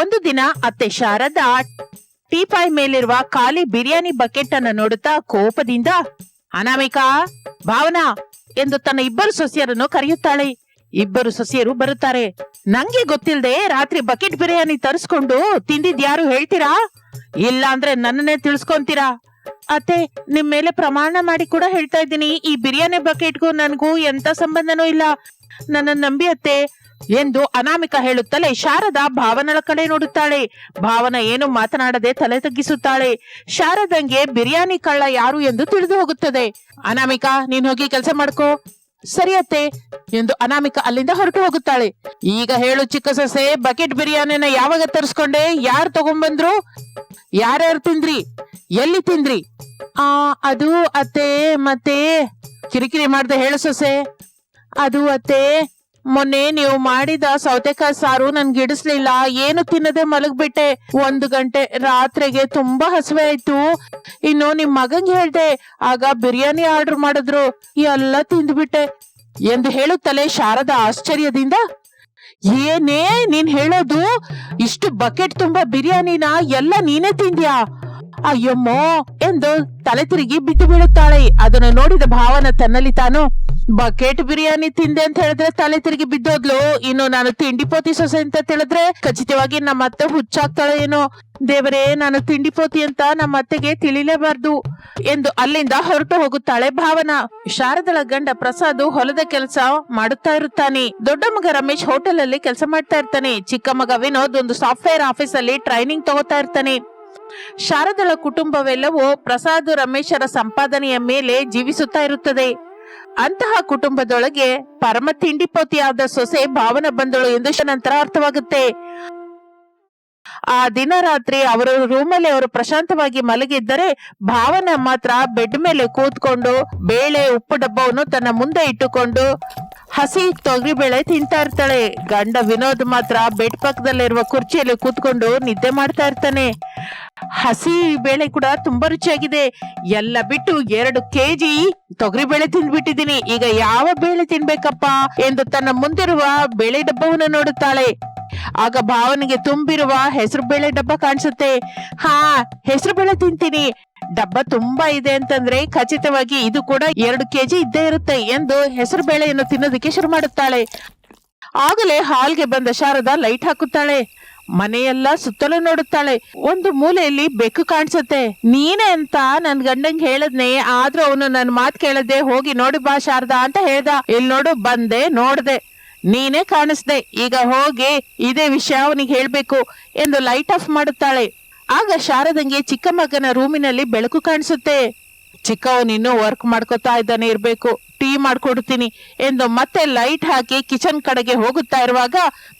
ಒಂದು ದಿನ ಅತ್ತೆ ಶಾರದಾ ಟೀಪಾಯ್ ಮೇಲಿರುವ ಖಾಲಿ ಬಿರಿಯಾನಿ ಬಕೆಟ್ ಅನ್ನು ನೋಡುತ್ತಾ ಕೋಪದಿಂದ, ಅನಾಮಿಕಾ, ಭಾವನಾ ಎಂದು ತನ್ನ ಇಬ್ಬರು ಸೊಸೆಯರನ್ನು ಕರೆಯುತ್ತಾಳೆ. ಇಬ್ಬರು ಸೊಸೆಯರು ಬರುತ್ತಾರೆ. ನಂಗೆ ಗೊತ್ತಿಲ್ಲದೆ ರಾತ್ರಿ ಬಕೆಟ್ ಬಿರಿಯಾನಿ ತರಿಸ್ಕೊಂಡು ತಿಂದಿದ್ಯಾರು ಹೇಳ್ತೀರಾ? ಇಲ್ಲ ಅಂದ್ರೆ ನನ್ನನ್ನೇ ತಿಳಿಸ್ಕೊಂತೀರಾ? ಅತ್ತೆ, ನಿಮ್ ಮೇಲೆ ಪ್ರಮಾಣ ಮಾಡಿ ಕೂಡ ಹೇಳ್ತಾ ಇದ್ದೀನಿ, ಈ ಬಿರಿಯಾನಿ ಬಕೆಟ್ಗೂ ನನ್ಗೂ ಎಂತ ಸಂಬಂಧನೂ ಇಲ್ಲ. ನನ್ನ ನಂಬಿ ಅತ್ತೆ ಎಂದು ಅನಾಮಿಕಾ ಹೇಳುತ್ತಲೇ ಶಾರದಾ ಭಾವನಳ ಕಡೆ ನೋಡುತ್ತಾಳೆ. ಭಾವನ ಏನು ಮಾತನಾಡದೆ ತಲೆ ತಗ್ಗಿಸುತ್ತಾಳೆ. ಶಾರದಂಗೆ ಬಿರಿಯಾನಿ ಕಳ್ಳ ಯಾರು ಎಂದು ತಿಳಿದು ಹೋಗುತ್ತದೆ. ಅನಾಮಿಕಾ, ನೀನ್ ಹೋಗಿ ಕೆಲಸ ಮಾಡ್ಕೋ. ಸರಿ ಅತ್ತೆ ಎಂದು ಅನಾಮಿಕಾ ಅಲ್ಲಿಂದ ಹೊರಟು ಹೋಗುತ್ತಾಳೆ. ಈಗ ಹೇಳು ಚಿಕ್ಕ ಸೊಸೆ, ಬಕೆಟ್ ಬಿರಿಯಾನಿನ ಯಾವಾಗ ತರಿಸ್ಕೊಂಡೆ? ಯಾರು ತಗೊಂಡ್ಬಂದ್ರು? ಯಾರ್ಯಾರು ತಿಂದ್ರಿ? ಎಲ್ಲಿ ತಿಂದ್ರಿ? ಅದು ಅತ್ತೆ, ಮತ್ತೆ ಕಿರಿಕಿರಿ ಮಾಡ್ದೆ ಹೇಳು ಸೊಸೆ. ಅದು ಅತ್ತೆ, ಮೊನ್ನೆ ನೀವು ಮಾಡಿದ ಸೌತೆಕಾಯಿ ಸಾರು ನನ್ಗೆ ಹಿಡಿಸ್ಲಿಲ್ಲ. ಏನು ತಿನ್ನದೆ ಮಲಗ್ಬಿಟ್ಟೆ. 1 ಗಂಟೆ ರಾತ್ರಿಗೆ ತುಂಬಾ ಹಸಿವೆ ಆಯ್ತು. ಇನ್ನು ನಿಮ್ ಮಗಂಗೆ ಹೇಳ್ದೆ, ಆಗ ಬಿರಿಯಾನಿ ಆರ್ಡರ್ ಮಾಡಿದ್ರು. ಎಲ್ಲ ತಿಂದ್ಬಿಟ್ಟೆ ಎಂದು ಹೇಳುತ್ತಲೇ ಶಾರದಾ ಆಶ್ಚರ್ಯದಿಂದ, ಏನೇ ನೀನ್ ಹೇಳೋದು? ಇಷ್ಟು ಬಕೆಟ್ ತುಂಬಾ ಬಿರಿಯಾನಿನ ಎಲ್ಲ ನೀನೇ ತಿಂದ್ಯಾ? ಅಯ್ಯಮ್ಮೋ ಎಂದು ತಲೆ ತಿರುಗಿ ಬಿದ್ದು ಬೀಳುತ್ತಾಳೆ. ಅದನ್ನು ನೋಡಿದ ಭಾವನ ತನ್ನಲ್ಲಿ ತಾನು, ಬಕೆಟ್ ಬಿರಿಯಾನಿ ತಿಂದೆ ಅಂತ ಹೇಳಿದ್ರೆ ತಲೆ ತಿರುಗಿ ಬಿದ್ದೋದ್ಲು, ಇನ್ನು ನಾನು ತಿಂಡಿ ಪೋತಿ ಸೊಸೆ ಅಂತ ತಿಳಿದ್ರೆ ಖಚಿತವಾಗಿ ನಮ್ಮ ಅತ್ತೆ ಹುಚ್ಚಾಗ್ತಾಳೆ ಏನೋ. ದೇವರೇ, ನಾನು ತಿಂಡಿ ಪೋತಿ ಅಂತ ನಮ್ಮ ಅತ್ತೆಗೆ ತಿಳಿಲೇಬಾರ್ದು ಎಂದು ಅಲ್ಲಿಂದ ಹೊರಟು ಹೋಗುತ್ತಾಳೆ ಭಾವನಾ. ಶಾರದಳ ಗಂಡ ಪ್ರಸಾದ್ ಹೊಲದ ಕೆಲಸ ಮಾಡುತ್ತಾ ಇರುತ್ತಾನೆ. ದೊಡ್ಡ ಮಗ ರಮೇಶ್ ಹೋಟೆಲ್ ಅಲ್ಲಿ ಕೆಲಸ ಮಾಡ್ತಾ ಇರ್ತಾನೆ. ಚಿಕ್ಕ ಮಗ ವಿನೋದ್ ಒಂದು ಸಾಫ್ಟ್ವೇರ್ ಆಫೀಸ್ ಅಲ್ಲಿ ಟ್ರೈನಿಂಗ್ ತಗೋತಾ ಇರ್ತಾನೆ. ಶಾರದಳ ಕುಟುಂಬವೆಲ್ಲವೂ ಪ್ರಸಾದ್ ರಮೇಶರ ಸಂಪಾದನೆಯ ಮೇಲೆ ಜೀವಿಸುತ್ತಾ ಇರುತ್ತದೆ. ಅಂತಹ ಕುಟುಂಬದೊಳಗೆ ಪರಮ ತಿಂಡಿಪೋತಿಯಾದ ಸೊಸೆ ಭಾವನ ಬಂದಳು ಎಂದು ನಂತರ ಅರ್ಥವಾಗುತ್ತೆ. ಆ ದಿನ ರಾತ್ರಿ ಅವರ ರೂಮಲ್ಲಿ ಅವರು ಪ್ರಶಾಂತವಾಗಿ ಮಲಗಿದ್ದರೆ, ಭಾವನ ಮಾತ್ರ ಬೆಡ್ ಮೇಲೆ ಕೂತ್ಕೊಂಡು ಬೇಳೆ ಉಪ್ಪು ಡಬ್ಬವನ್ನು ತನ್ನ ಮುಂದೆ ಇಟ್ಟುಕೊಂಡು ಹಸಿ ತೊಗರಿಬೇಳೆ ತಿಂತಾ ಇರ್ತಾಳೆ. ಗಂಡ ವಿನೋದ್ ಮಾತ್ರ ಬೆಡ್ ಪಕ್ಕದಲ್ಲಿರುವ ಕುರ್ಚಿಯಲ್ಲಿ ಕೂತ್ಕೊಂಡು ನಿದ್ದೆ ಮಾಡ್ತಾ ಇರ್ತಾನೆ. ಹಸಿ ಬೇಳೆ ಕೂಡ ತುಂಬಾ ರುಚಿಯಾಗಿದೆ. ಎಲ್ಲ ಬಿಟ್ಟು 2 kg ತೊಗರಿಬೇಳೆ ತಿಂದ್ಬಿಟ್ಟಿದ್ದೀನಿ. ಈಗ ಯಾವ ಬೇಳೆ ತಿನ್ಬೇಕಪ್ಪ ಎಂದು ತನ್ನ ಮುಂದಿರುವ ಬೇಳೆ ಡಬ್ಬವನ್ನು ನೋಡುತ್ತಾಳೆ. ಆಗ ಭಾವನಿಗೆ ತುಂಬಿರುವ ಹೆಸರು ಬೇಳೆ ಡಬ್ಬ ಕಾಣಿಸುತ್ತೆ. ಹೆಸರು ಬೇಳೆ ತಿಂತೀನಿ, ಡಬ್ಬ ತುಂಬಾ ಇದೆ ಅಂತಂದ್ರೆ ಖಚಿತವಾಗಿ ಇದು ಕೂಡ 2 kg ಇದ್ದೇ ಇರುತ್ತೆ ಎಂದು ಹೆಸರು ಬೇಳೆಯನ್ನು ತಿನ್ನೋದಕ್ಕೆ ಶುರು ಮಾಡುತ್ತಾಳೆ. ಆಗಲೇ ಹಾಲ್ಗೆ ಬಂದ ಶಾರದಾ ಲೈಟ್ ಹಾಕುತ್ತಾಳೆ. ಮನೆಯೆಲ್ಲ ಸುತ್ತಲೂ ನೋಡುತ್ತಾಳೆ. ಒಂದು ಮೂಲೆಯಲ್ಲಿ ಬೆಕ್ಕು ಕಾಣಿಸುತ್ತೆ. ನೀನೇ ಅಂತ ನನ್ ಗಂಡಂಗ್ ಹೇಳದ್ನೆ, ಆದ್ರೂ ಅವನು ನನ್ ಮಾತ್ ಕೇಳದೆ ಹೋಗಿ ನೋಡಿ ಬಾ ಶಾರದಾ ಅಂತ ಹೇಳ್ದ. ಇಲ್ಲಿ ನೋಡು, ಬಂದೆ, ನೋಡ್ದೆ, ನೀನೇ ಕಾಣಿಸ್ದೆ. ಈಗ ಹೋಗಿ ಇದೇ ವಿಷಯ ಅವನಿಗೆ ಹೇಳ್ಬೇಕು ಎಂದು ಲೈಟ್ ಆಫ್ ಮಾಡುತ್ತಾಳೆ. ಆಗ ಶಾರದಂಗೆ ಚಿಕ್ಕ ಮಗನ ರೂಮಿನಲ್ಲಿ ಬೆಳಕು ಕಾಣಿಸುತ್ತೆ. ಚಿಕ್ಕವನ್ ಇನ್ನೂ ವರ್ಕ್ ಮಾಡ್ಕೊತಾ ಇದ್ದಾನೆ ಇರ್ಬೇಕು, ಟೀ ಮಾಡ್ಕೊಡ್ತೀನಿ ಎಂದು ಮತ್ತೆ ಲೈಟ್ ಹಾಕಿ ಕಿಚನ್ ಕಡೆಗೆ ಹೋಗುತ್ತಾ ಇರುವಾಗ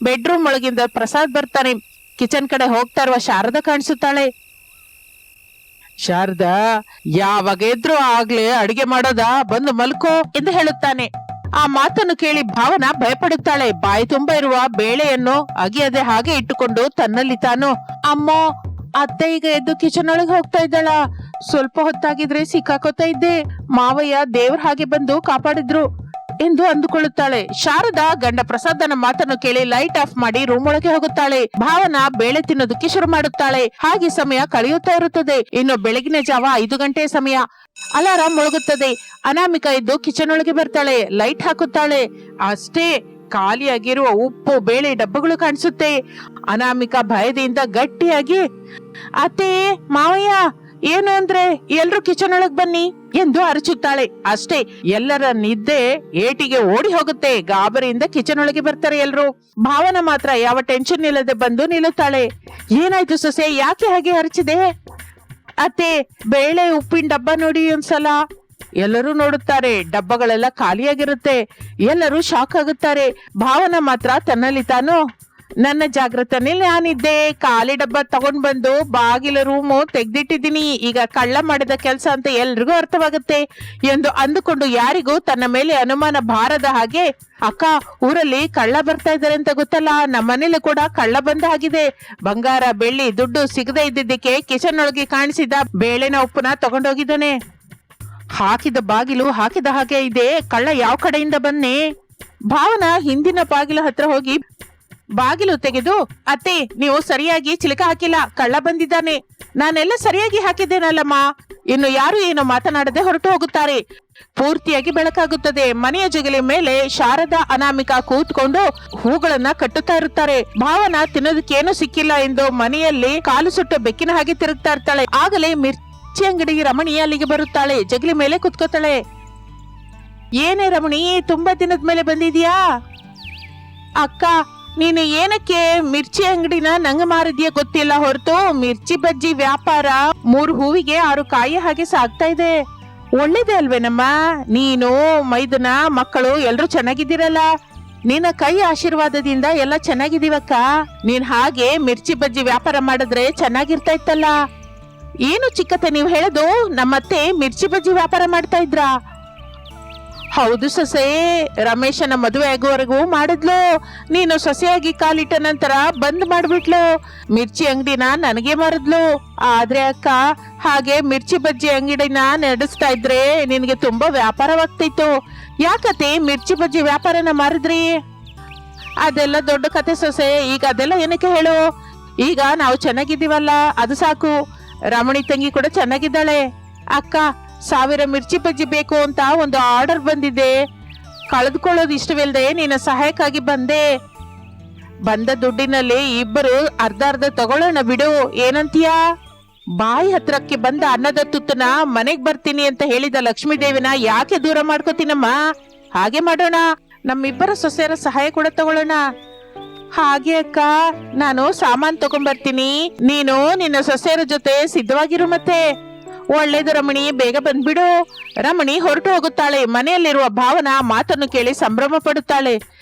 ಬೆಡ್ರೂಮ್ ಒಳಗಿಂದ ಪ್ರಸಾದ್ ಬರ್ತಾನೆ. ಕಿಚನ್ ಕಡೆ ಹೋಗ್ತಾ ಇರುವ ಶಾರದಾ ಕಾಣಿಸುತ್ತಾಳೆ. ಶಾರದಾ, ಯಾವಾಗ ಎದ್ರು ಆಗ್ಲೇ ಅಡಿಗೆ ಮಾಡೋದಾ? ಬಂದು ಮಲ್ಕೋ ಎಂದು ಹೇಳುತ್ತಾನೆ. ಆ ಮಾತನ್ನು ಕೇಳಿ ಭಾವನಾ ಭಯಪಡುತ್ತಾಳೆ. ಬಾಯಿ ತುಂಬಾ ಇರುವ ಬೇಳೆಯನ್ನು ಅಗಿಯದೆ ಹಾಗೆ ಇಟ್ಟುಕೊಂಡು ತನ್ನಲ್ಲಿ ತಾನು, ಅಮ್ಮೋ, ಅತ್ತೆ ಈಗ ಎದ್ದು ಕಿಚನ್ ಒಳಗೆ ಹೋಗ್ತಾ ಇದ್ದಾಳ. ಸ್ವಲ್ಪ ಹೊತ್ತಾಗಿದ್ರೆ ಸಿಕ್ಕಾಕೋತಾ ಇದ್ದೆ. ಮಾವಯ್ಯ ದೇವ್ರ ಹಾಗೆ ಬಂದು ಕಾಪಾಡಿದ್ರು ಎಂದು ಅಂದುಕೊಳ್ಳುತ್ತಾಳೆ. ಶಾರದಾ ಗಂಡ ಪ್ರಸಾದನ ಮಾತನ್ನು ಕೇಳಿ ಲೈಟ್ ಆಫ್ ಮಾಡಿ ರೂಮ್ ಒಳಗೆ ಹೋಗುತ್ತಾಳೆ. ಭಾವನಾ ಬೇಳೆ ತಿನ್ನೋದಕ್ಕೆ ಶುರು ಮಾಡುತ್ತಾಳೆ. ಹಾಗೆ ಸಮಯ ಕಳೆಯುತ್ತಾ ಇರುತ್ತದೆ. ಇನ್ನು ಬೆಳಗಿನ ಜಾವ 5 ಗಂಟೆ ಸಮಯ. ಅಲಾರಾಮ್ ಮೊಳಗುತ್ತದೆ. ಅನಾಮಿಕಾ ಎದ್ದು ಕಿಚನ್ ಒಳಗೆ ಬರ್ತಾಳೆ. ಲೈಟ್ ಹಾಕುತ್ತಾಳೆ. ಅಷ್ಟೇ, ಖಾಲಿಯಾಗಿರುವ ಉಪ್ಪು ಬೇಳೆ ಡಬ್ಬಗಳು ಕಾಣಿಸುತ್ತೆ. ಅನಾಮಿಕಾ ಭಯದಿಂದ ಗಟ್ಟಿಯಾಗಿ, ಅತ್ತೆ, ಮಾವಯ್ಯ, ಏನು ಅಂದ್ರೆ ಎಲ್ರು ಕಿಚನ್ ಒಳಗ್ ಬನ್ನಿ ಎಂದು ಅರಚುತ್ತಾಳೆ. ಅಷ್ಟೇ, ಎಲ್ಲರ ನಿದ್ದೆ ಏಟಿಗೆ ಓಡಿ ಹೋಗುತ್ತೆ. ಗಾಬರಿಯಿಂದ ಕಿಚನ್ ಒಳಗೆ ಬರ್ತಾರೆ ಎಲ್ರು. ಭಾವನ ಮಾತ್ರ ಯಾವ ಟೆನ್ಷನ್ ಇಲ್ಲದೆ ಬಂದು ನಿಲ್ಲುತ್ತಾಳೆ. ಏನಾಯ್ತು ಸೊಸೆ, ಯಾಕೆ ಹಾಗೆ ಅರಚಿದೆ? ಅತ್ತೆ, ಬೇಳೆ ಉಪ್ಪಿನ ಡಬ್ಬ ನೋಡಿ ಒಂದ್ಸಲ. ಎಲ್ಲರೂ ನೋಡುತ್ತಾರೆ. ಡಬ್ಬಗಳೆಲ್ಲ ಖಾಲಿಯಾಗಿರುತ್ತೆ. ಎಲ್ಲರೂ ಶಾಕ್ ಆಗುತ್ತಾರೆ. ಭಾವನ ಮಾತ್ರ ತನ್ನಲ್ಲಿ ತಾನು, ನನ್ನ ಜಾಗೃತನಲ್ಲಿ ನಾನಿದ್ದೆ. ಖಾಲಿ ಡಬ್ಬ ತಗೊಂಡ್ ಬಂದು ಬಾಗಿಲ ರೂಮು ತೆಗ್ದಿಟ್ಟಿದ್ದೀನಿ. ಈಗ ಕಳ್ಳ ಮಾಡಿದ ಕೆಲಸ ಅಂತ ಎಲ್ರಿಗೂ ಅರ್ಥವಾಗುತ್ತೆ ಎಂದು ಅಂದುಕೊಂಡು ಯಾರಿಗೂ ತನ್ನ ಮೇಲೆ ಅನುಮಾನ ಬಾರದ ಹಾಗೆ, ಅಕ್ಕ, ಊರಲ್ಲಿ ಕಳ್ಳ ಬರ್ತಾ ಇದ್ದಾರೆ ಅಂತ ಗೊತ್ತಲ್ಲ, ನಮ್ಮನೇಲಿ ಕೂಡ ಕಳ್ಳ ಬಂದ ಆಗಿದೆ. ಬಂಗಾರ ಬೆಳ್ಳಿ ದುಡ್ಡು ಸಿಗದೆ ಇದ್ದಿದ್ದಕ್ಕೆ ಕಿಚನ್ ಒಳಗೆ ಕಾಣಿಸಿದ ಬೇಳೆನ ಉಪ್ಪುನ ತಗೊಂಡೋಗಿದ್ದಾನೆ. ಹಾಕಿದ ಬಾಗಿಲು ಹಾಕಿದ ಹಾಗೆ ಇದೆ. ಕಳ್ಳ ಯಾವ ಕಡೆಯಿಂದ ಬನ್ನಿ? ಭಾವನಾ ಹಿಂದಿನ ಬಾಗಿಲ ಹತ್ರ ಹೋಗಿ ಬಾಗಿಲು ತೆಗೆದು, ಅತ್ತೆ ನೀವು ಸರಿಯಾಗಿ ಚಿಲಕ ಹಾಕಿಲ್ಲ, ಕಳ್ಳ ಬಂದಿದ್ದಾನೆ. ನಾನೆಲ್ಲ ಸರಿಯಾಗಿ ಹಾಕಿದ್ದೇನಲ್ಲಮ್ಮ. ಇನ್ನು ಯಾರು ಏನು ಮಾತನಾಡದೆ ಹೊರಟು ಹೋಗುತ್ತಾರೆ. ಪೂರ್ತಿಯಾಗಿ ಬೆಳಕಾಗುತ್ತದೆ. ಮನೆಯ ಜಗಲಿ ಮೇಲೆ ಶಾರದಾ ಅನಾಮಿಕಾ ಕೂತ್ಕೊಂಡು ಹೂಗಳನ್ನ ಕಟ್ಟುತ್ತಾ ಇರುತ್ತಾರೆ. ಭಾವನ ತಿನ್ನೋದಕ್ಕೇನು ಸಿಕ್ಕಿಲ್ಲ ಎಂದು ಮನೆಯಲ್ಲಿ ಕಾಲು ಸುಟ್ಟು ಬೆಕ್ಕಿನ ಹಾಗೆ ತಿರುಗ್ತಾ ಇರ್ತಾಳೆ. ಆಗಲೇ ಮಿರ್ಚಿ ಅಂಗಡಿ ರಮಣಿ ಅಲ್ಲಿಗೆ ಬರುತ್ತಾಳೆ. ಜಗಲಿ ಮೇಲೆ ಕುತ್ಕೋತಾಳೆ. ಏನೇ ರಮಣಿ, ತುಂಬಾ ದಿನದ ಮೇಲೆ ಬಂದಿದ್ಯಾ? ಅಕ್ಕ, ನೀನು ಏನಕ್ಕೆ ಮಿರ್ಚಿ ಅಂಗಡಿನ ನಂಗ ಮಾರಿದ್ಯಾ ಗೊತ್ತಿಲ್ಲ ಹೊರತು ಮಿರ್ಚಿ ಬಜ್ಜಿ ವ್ಯಾಪಾರ 3 ಹೂವಿಗೆ 6 ಕಾಯಿ ಹಾಗೆ ಸಾಗ್ತಾ ಇದೆ. ಒಳ್ಳೇದೇ ಅಲ್ವೇನಮ್ಮ? ನೀನು, ಮೈದನ, ಮಕ್ಕಳು ಎಲ್ರು ಚೆನ್ನಾಗಿದ್ದೀರಲ್ಲ. ನಿನ್ನ ಕೈ ಆಶೀರ್ವಾದದಿಂದ ಎಲ್ಲ ಚೆನ್ನಾಗಿದ್ದೀವಕ್ಕ. ನೀನ್ ಹಾಗೆ ಮಿರ್ಚಿ ಬಜ್ಜಿ ವ್ಯಾಪಾರ ಮಾಡಿದ್ರೆ ಚೆನ್ನಾಗಿರ್ತಾ ಇತ್ತಲ್ಲ. ಏನು ಚಿಕ್ಕತ್ತೆ ನೀವು ಹೇಳೋದು? ನಮ್ಮತ್ತೆ ಮಿರ್ಚಿ ಬಜ್ಜಿ ವ್ಯಾಪಾರ ಮಾಡ್ತಾ ಇದ್ರಾ? ಹೌದು ಸೊಸೆ, ರಮೇಶನ ಮದುವೆ ಆಗುವವರೆಗೂ ಮಾಡಿದ್ಲು. ನೀನು ಸೊಸೆಯಾಗಿ ಕಾಲಿಟ್ಟ ನಂತರ ಬಂದ್ ಮಾಡ್ಬಿಟ್ಲು. ಮಿರ್ಚಿ ಅಂಗಡಿನ ನನಗೆ ಮಾರಿದ್ಲು. ಆದ್ರೆ ಅಕ್ಕ, ಹಾಗೆ ಮಿರ್ಚಿ ಬಜ್ಜಿ ಅಂಗಡಿನ ನಡೆಸ್ತಾ ಇದ್ರೆ ನಿನಗೆ ತುಂಬಾ ವ್ಯಾಪಾರವಾಗ್ತಿತ್ತು. ಯಾಕತೆ ಮಿರ್ಚಿ ಬಜ್ಜಿ ವ್ಯಾಪಾರನ ಮಾರಿದ್ರಿ? ಅದೆಲ್ಲ ದೊಡ್ಡ ಕತೆ ಸೊಸೆ. ಈಗ ಅದೆಲ್ಲ ಏನಕ್ಕೆ ಹೇಳು? ಈಗ ನಾವು ಚೆನ್ನಾಗಿದ್ದೀವಲ್ಲ, ಅದು ಸಾಕು. ರಮಣಿ ತಂಗಿ ಕೂಡ ಚೆನ್ನಾಗಿದ್ದಾಳೆ. ಅಕ್ಕ, 1000 ಮಿರ್ಚಿ ಬಜ್ಜಿ ಬೇಕು ಅಂತ ಒಂದು ಆರ್ಡರ್ ಬಂದಿದೆ. ಕಳೆದುಕೊಳ್ಳೋದು ಇಷ್ಟವಿಲ್ಲದೆ ನಿನ್ನ ಸಹಾಯಕ್ಕಾಗಿ ಬಂದೆ. ಬಂದ ದುಡ್ಡಿನಲ್ಲಿ ಇಬ್ಬರು ಅರ್ಧ ಅರ್ಧ ತಗೊಳ್ಳೋಣ ಬಿಡು, ಏನಂತೀಯಾ? ಬಾಯಿ ಹತ್ರಕ್ಕೆ ಬಂದ ಅನ್ನದ ತುತ್ತನ ಮನೆಗ್ ಬರ್ತೀನಿ ಅಂತ ಹೇಳಿದ ಲಕ್ಷ್ಮೀ ದೇವಿನ ಯಾಕೆ ದೂರ ಮಾಡ್ಕೋತೀನಮ್ಮ? ಹಾಗೆ ಮಾಡೋಣ, ನಮ್ಮಿಬ್ಬರ ಸೊಸೆಯರ ಸಹಾಯ ಕೂಡ ತಗೊಳ್ಳೋಣ. ಹಾಗೆ ಅಕ್ಕ, ನಾನು ಸಾಮಾನ್ ತಗೊಂಡ್ಬರ್ತೀನಿ. ನೀನು ನಿನ್ನ ಸೊಸೆಯರ ಜೊತೆ ಸಿದ್ಧವಾಗಿರು. ಮತ್ತೆ ಒಳ್ಳೇದು ರಮಣಿ, ಬೇಗ ಬಂದ್ಬಿಡು. ರಮಣಿ ಹೊರಟು ಹೋಗುತ್ತಾಳೆ. ಮನೆಯಲ್ಲಿರುವ ಭಾವನ ಮಾತನ್ನು ಕೇಳಿ ಸಂಭ್ರಮ ಪಡುತ್ತಾಳೆ.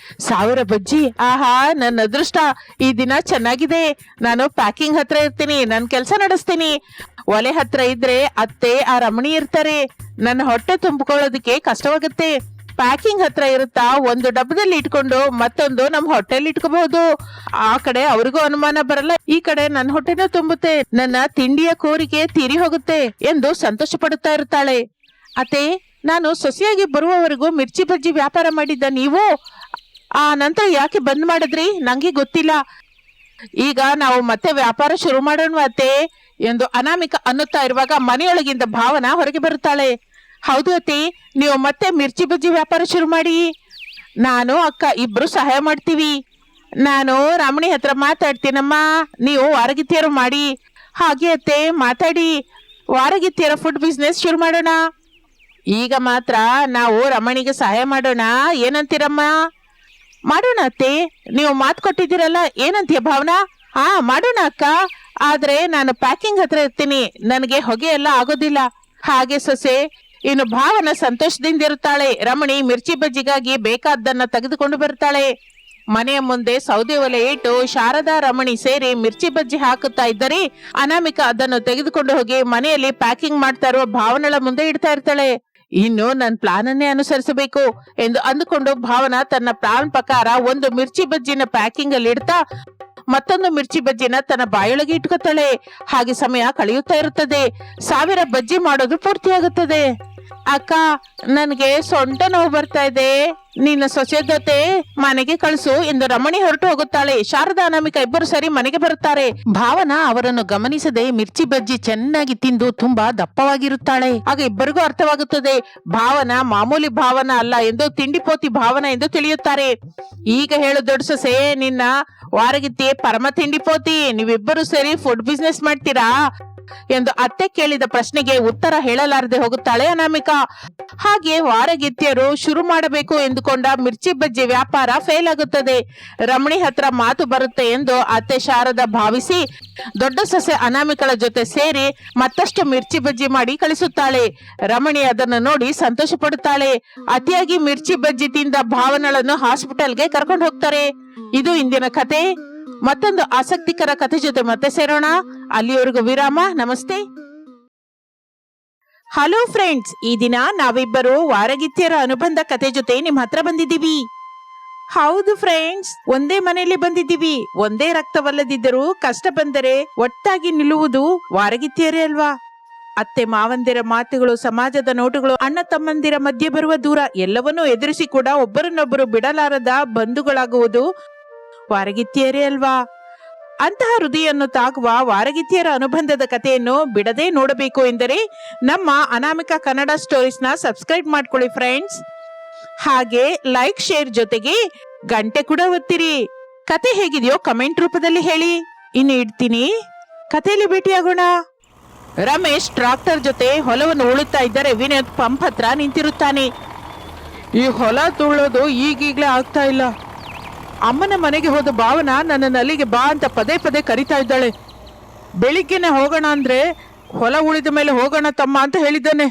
1000 ಬಜ್ಜಿ, ಆಹಾ ನನ್ನ ಅದೃಷ್ಟ. ಈ ದಿನ ಚೆನ್ನಾಗಿದೆ. ನಾನು ಪ್ಯಾಕಿಂಗ್ ಹತ್ರ ಇರ್ತೀನಿ, ನನ್ ಕೆಲಸ ನಡೆಸ್ತೀನಿ. ಒಲೆ ಹತ್ರ ಇದ್ರೆ ಅತ್ತೆ ಆ ರಮಣಿ ಇರ್ತಾರೆ. ನನ್ನ ಹೊಟ್ಟೆ ತುಂಬಿಕೊಳ್ಳೋದಕ್ಕೆ ಕಷ್ಟವಾಗುತ್ತೆ. ಪ್ಯಾಕಿಂಗ್ ಹತ್ರ ಇರುತ್ತಾ ಒಂದು ಡಬ್ಬದಲ್ಲಿ ಇಟ್ಕೊಂಡು ಮತ್ತೊಂದು ನಮ್ ಹೊಟ್ಟೆಲಿ ಇಟ್ಕೋಬಹುದು. ಆ ಕಡೆ ಅವ್ರಿಗೂ ಅನುಮಾನ ಬರಲ್ಲ, ಈ ಕಡೆ ನನ್ನ ಹೊಟ್ಟೆನೂ ತುಂಬುತ್ತೆ. ನನ್ನ ತಿಂಡಿಯ ಕೋರಿಕೆ ತೀರಿ ಹೋಗುತ್ತೆ ಎಂದು ಸಂತೋಷ ಪಡುತ್ತಾ ಇರುತ್ತಾಳೆ. ಅತ್ತೆ, ನಾನು ಸೊಸೆಯಾಗಿ ಬರುವವರೆಗೂ ಮಿರ್ಚಿ ಬಜ್ಜಿ ವ್ಯಾಪಾರ ಮಾಡಿದ್ದ ನೀವು ಆ ನಂತರ ಯಾಕೆ ಬಂದ್ ಮಾಡಿದ್ರಿ? ನಂಗೆ ಗೊತ್ತಿಲ್ಲ. ಈಗ ನಾವು ಮತ್ತೆ ವ್ಯಾಪಾರ ಶುರು ಮಾಡೋಣ ಅತ್ತೆ ಎಂದು ಅನಾಮಿಕ ಅನ್ನುತ್ತಾ ಇರುವಾಗ ಮನೆಯೊಳಗಿಂದ ಭಾವನ ಹೊರಗೆ ಬರುತ್ತಾಳೆ. ಹೌದು ಅತ್ತೆ, ನೀವು ಮತ್ತೆ ಮಿರ್ಚಿ ಬಜ್ಜಿ ವ್ಯಾಪಾರ ಶುರು ಮಾಡಿ. ನಾನು ಅಕ್ಕ ಇಬ್ರು ಸಹಾಯ ಮಾಡ್ತೀವಿ. ನಾನು ರಮಣಿ ಹತ್ರ ಮಾತಾಡ್ತೀನಮ್ಮ, ನೀವು ವಾರಗಿತ್ತಿಯರು ಮಾಡಿ. ಹಾಗೆ ಅತ್ತೆ, ಮಾತಾಡಿ. ವಾರಗಿತ್ತಿಯರ ಫುಡ್ ಬಿಸ್ನೆಸ್ ಶುರು ಮಾಡೋಣ. ಈಗ ಮಾತ್ರ ನಾವು ರಮಣಿಗೆ ಸಹಾಯ ಮಾಡೋಣ, ಏನಂತೀರಮ್ಮ? ಮಾಡೋಣ ಅತ್ತೆ, ನೀವು ಮಾತು ಕೊಟ್ಟಿದ್ದೀರಲ್ಲ, ಏನಂತೀಯ ಭಾವನಾ? ಹಾ ಮಾಡೋಣ ಅಕ್ಕ. ಆದ್ರೆ ನಾನು ಪ್ಯಾಕಿಂಗ್ ಹತ್ರ ಇರ್ತೀನಿ, ನನಗೆ ಹೊಗೆ ಎಲ್ಲ ಆಗೋದಿಲ್ಲ. ಹಾಗೆ ಸೊಸೆ. ಇನ್ನು ಭಾವನ ಸಂತೋಷದಿಂದ ಇರುತ್ತಾಳೆ. ರಮಣಿ ಮಿರ್ಚಿ ಬಜ್ಜಿಗಾಗಿ ಬೇಕಾದ್ದನ್ನ ತೆಗೆದುಕೊಂಡು ಬರ್ತಾಳೆ. ಮನೆಯ ಮುಂದೆ ಸೌದೆ ಒಲೆ ಇಟ್ಟು ಶಾರದಾ ರಮಣಿ ಸೇರಿ ಮಿರ್ಚಿ ಬಜ್ಜಿ ಹಾಕುತ್ತಾ ಇದ್ದರೆ ಅನಾಮಿಕಾ ಅದನ್ನು ತೆಗೆದುಕೊಂಡು ಹೋಗಿ ಮನೆಯಲ್ಲಿ ಪ್ಯಾಕಿಂಗ್ ಮಾಡ್ತಾ ಇರುವ ಭಾವನಳ ಮುಂದೆ ಇಡ್ತಾ ಇರ್ತಾಳೆ. ಇನ್ನು ನನ್ನ ಪ್ಲಾನ್ ಅನ್ನೇ ಅನುಸರಿಸಬೇಕು ಎಂದು ಅಂದುಕೊಂಡು ಭಾವನ ತನ್ನ ಪ್ಲಾನ್ ಪ್ರಕಾರ ಒಂದು ಮಿರ್ಚಿ ಬಜ್ಜಿನ ಪ್ಯಾಕಿಂಗ್ ಅಲ್ಲಿ ಇಡ್ತಾ ಮತ್ತೊಂದು ಮಿರ್ಚಿ ಬಜ್ಜಿನ ತನ್ನ ಬಾಯೊಳಗೆ ಇಟ್ಕೊತಾಳೆ. ಹಾಗೆ ಸಮಯ ಕಳೆಯುತ್ತಾ ಇರುತ್ತದೆ. 1000 ಬಜ್ಜಿ ಮಾಡೋದು ಪೂರ್ತಿಯಾಗುತ್ತದೆ. ಅಕ್ಕ, ನನ್ಗೆ ಸೊಂಟ ನೋವು ಬರ್ತಾ ಇದೆ, ನಿನ್ನ ಸೊಸೆ ಜೊತೆ ಮನೆಗೆ ಕಳಿಸು ಎಂದು ರಮಣಿ ಹೊರಟು ಹೋಗುತ್ತಾಳೆ. ಶಾರದಾ ಅನಾಮಿಕಾ ಇಬ್ಬರು ಸರಿ ಮನೆಗೆ ಬರುತ್ತಾರೆ. ಭಾವನಾ ಅವರನ್ನು ಗಮನಿಸದೆ ಮಿರ್ಚಿ ಬಜ್ಜಿ ಚೆನ್ನಾಗಿ ತಿಂದು ತುಂಬಾ ದಪ್ಪವಾಗಿರುತ್ತಾಳೆ. ಆಗ ಇಬ್ಬರಿಗೂ ಅರ್ಥವಾಗುತ್ತದೆ, ಭಾವನಾ ಮಾಮೂಲಿ ಭಾವನಾ ಅಲ್ಲ ಎಂದು ತಿಂಡಿಪೋತಿ ಭಾವನಾ ಎಂದು ತಿಳಿಯುತ್ತಾರೆ. ಈಗ ಹೇಳು ದೊಡ್ಡ ಸೊಸೆ, ನಿನ್ನ ವಾರಗಿತ್ತಿ ಪರಮ ತಿಂಡಿಪೋತಿ, ನೀವಿಬ್ಬರು ಸೇರಿ ಫುಡ್ ಬಿಸ್ನೆಸ್ ಮಾಡ್ತೀರಾ ಎಂದು ಅತ್ತೆ ಕೇಳಿದ ಪ್ರಶ್ನೆಗೆ ಉತ್ತರ ಹೇಳಲಾರದೆ ಹೋಗುತ್ತಾಳೆ ಅನಾಮಿಕಾ. ಹಾಗೆ ವಾರಗಿತ್ತಿಯರು ಶುರು ಮಾಡಬೇಕು ಎಂದುಕೊಂಡ ಮಿರ್ಚಿ ಬಜ್ಜಿ ವ್ಯಾಪಾರ ಫೇಲ್ ಆಗುತ್ತದೆ. ರಮಣಿ ಹತ್ರ ಮಾತು ಬರುತ್ತೆ ಎಂದು ಅತ್ತೆ ಶಾರದಾ ಭಾವಿಸಿ ದೊಡ್ಡ ಸೊಸೆ ಅನಾಮಿಕಳ ಜೊತೆ ಸೇರಿ ಮತ್ತಷ್ಟು ಮಿರ್ಚಿ ಬಜ್ಜಿ ಮಾಡಿ ಕಳಿಸುತ್ತಾಳೆ. ರಮಣಿ ಅದನ್ನು ನೋಡಿ ಸಂತೋಷ ಪಡುತ್ತಾಳೆ. ಅತಿಯಾಗಿ ಮಿರ್ಚಿ ಬಜ್ಜಿ ತಿಂದ ಭಾವನಳನ್ನು ಹಾಸ್ಪಿಟಲ್ಗೆ ಕರ್ಕೊಂಡು ಹೋಗ್ತಾರೆ. ಇದು ಇಂದಿನ ಕತೆ. ಮತ್ತೊಂದು ಆಸಕ್ತಿಕರ ಕಥೆ ಜೊತೆ ಮತ್ತೆ ಸೇರೋಣ. ಅಲ್ಲಿಯವರೆಗೂ ವಿರಾಮ. ನಮಸ್ತೆ. ಹಲೋ ಫ್ರೆಂಡ್ಸ್, ಈ ದಿನ ನಾವಿಬ್ಬರು ವಾರಗಿತ್ತಿಯರ ಅನುಬಂಧ ಕತೆ ಜೊತೆ ನಿಮ್ ಹತ್ರ ಬಂದಿದ್ದೀವಿ. ಹೌದು ಫ್ರೆಂಡ್ಸ್, ಒಂದೇ ಮನೆಯಲ್ಲಿ ಬಂದಿದ್ದೀವಿ. ಒಂದೇ ರಕ್ತವಲ್ಲದಿದ್ದರೂ ಕಷ್ಟ ಬಂದರೆ ಒಟ್ಟಾಗಿ ನಿಲ್ಲುವುದು ವಾರಗಿತ್ತಿಯರೇ ಅಲ್ವಾ? ಅತ್ತೆ ಮಾವಂದಿರ ಮಾತುಗಳು, ಸಮಾಜದ ನೋಟುಗಳು, ಅಣ್ಣ ತಮ್ಮಂದಿರ ಮಧ್ಯೆ ಬರುವ ದೂರ ಎಲ್ಲವನ್ನೂ ಎದುರಿಸಿ ಕೂಡ ಒಬ್ಬರನ್ನೊಬ್ಬರು ಬಿಡಲಾರದ ಬಂಧುಗಳಾಗುವುದು ವಾರಗಿತ್ತಿಯರೇ ಅಲ್ವಾ? ಅಂತಹ ಹೃದಯನ್ನು ತಾಗುವ ವಾರಗಿತ್ತಿಯರ ಅನುಬಂಧದ ಕಥೆಯನ್ನು ಬಿಡದೆ ನೋಡಬೇಕು ಎಂದರೆ ನಮ್ಮ ಅನಾಮಿಕಾ ಕನ್ನಡ ಸ್ಟೋರೀಸ್ನ ಸಬ್ಸ್ಕ್ರೈಬ್ ಮಾಡ್ಕೊಳ್ಳಿ ಫ್ರೆಂಡ್ಸ್. ಹಾಗೆ ಲೈಕ್ ಶೇರ್ ಜೊತೆಗೆ ಗಂಟೆ ಕೂಡ ಒತ್ತಿರಿ. ಕತೆ ಹೇಗಿದೆಯೋ ಕಮೆಂಟ್ ರೂಪದಲ್ಲಿ ಹೇಳಿ. ಇನ್ನು ಇಡ್ತೀನಿ, ಕಥೆಯಲ್ಲಿ ಭೇಟಿಯಾಗೋಣ. ರಮೇಶ್ ಟ್ರಾಕ್ಟರ್ ಜೊತೆ ಹೊಲವನ್ನು ಉಳುತ್ತಾ ಇದ್ದರೆ ವಿನೋದ್ ಪಂಪ್ ಹತ್ರ ನಿಂತಿರುತ್ತಾನೆ. ಈ ಹೊಲ ತುಳ್ಳೋದು ಈಗೀಗ್ಲೇ ಆಗ್ತಾ ಇಲ್ಲ. ಅಮ್ಮನ ಮನೆಗೆ ಹೋದ ಭಾವನಾ ನನ್ನನ್ನು ಅಲ್ಲಿಗೆ ಬಾ ಅಂತ ಪದೇ ಪದೇ ಕರಿತಾ ಇದ್ದಾಳೆ. ಬೆಳಿಗ್ಗೆನೆ ಹೋಗೋಣ ಅಂದ್ರೆ ಹೊಲ ಉಳಿದ ಮೇಲೆ ಹೋಗೋಣ ತಮ್ಮ ಅಂತ ಹೇಳಿದ್ದಾನೆ.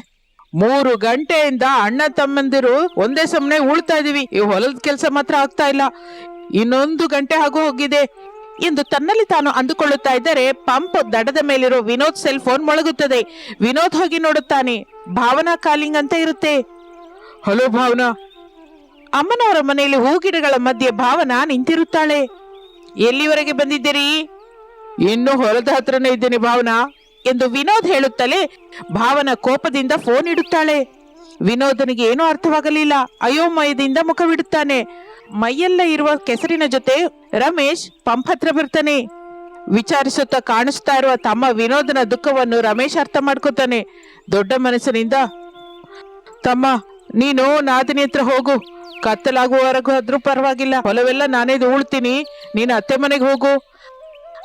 3 ಗಂಟೆಯಿಂದ ಅಣ್ಣ ತಮ್ಮಂದಿರು ಒಂದೇ ಸಮನೆ ಉಳ್ತಾ ಇದೀವಿ. ಈ ಹೊಲದ ಕೆಲಸ ಮಾತ್ರ ಆಗ್ತಾ ಇಲ್ಲ. 1 ಗಂಟೆ ಹಾಗೂ ಹೋಗಿದೆ ಎಂದು ತನ್ನಲ್ಲಿ ತಾನು ಅಂದುಕೊಳ್ಳುತ್ತಾ ಇದ್ದರೆ ಪಂಪ್ ದಡದ ಮೇಲಿರೋ ವಿನೋದ್ ಸೆಲ್ ಫೋನ್ ಮೊಳಗುತ್ತದೆ. ವಿನೋದ್ ಹೋಗಿ ನೋಡುತ್ತಾನೆ. ಭಾವನಾ ಕಾಲಿಂಗ್ ಅಂತ ಇರುತ್ತೆ. ಹಲೋ ಭಾವನಾ. ಅಮ್ಮನವರ ಮನೆಯಲ್ಲಿ ಹೂಗಿಡಗಳ ಮಧ್ಯೆ ಭಾವನಾ ನಿಂತಿರುತ್ತಾಳೆ. ಎಲ್ಲಿವರೆಗೆ ಬಂದಿದ್ದೀರಿ? ಇನ್ನು ಹೊಲದ ಹತ್ರನೇ ಇದ್ದೇನೆ ಭಾವನಾ ಎಂದು ವಿನೋದ್ ಹೇಳುತ್ತಲೇ ಭಾವನಾ ಕೋಪದಿಂದ ಫೋನ್ ಇಡುತ್ತಾಳೆ. ವಿನೋದನಿಗೆ ಏನೂ ಅರ್ಥವಾಗಲಿಲ್ಲ. ಅಯೋಮಯದಿಂದ ಮುಖವಿಡುತ್ತಾನೆ. ಮೈಯೆಲ್ಲ ಇರುವ ಕೆಸರಿನ ಜೊತೆ ರಮೇಶ್ ಪಂಪ್ ಹತ್ರ ಬರ್ತಾನೆ. ವಿಚಾರಿಸುತ್ತಾ ಕಾಣಿಸ್ತಾ ಇರುವ ತಮ್ಮ ವಿನೋದನ ದುಃಖವನ್ನು ರಮೇಶ್ ಅರ್ಥ ಮಾಡ್ಕೋತಾನೆ. ದೊಡ್ಡ ಮನಸ್ಸಿನಿಂದ, ತಮ್ಮ ನೀನು ನಾದಿನಿ ಹತ್ರ ಹೋಗು, ಕತ್ತಲಾಗುವವರೆಗೂ ಆದ್ರೂ ಪರವಾಗಿಲ್ಲ, ಹೊಲವೆಲ್ಲ ನಾನೇ ಉಳ್ತೀನಿ, ನೀನು ಅತ್ತೆ ಮನೆಗೆ ಹೋಗು.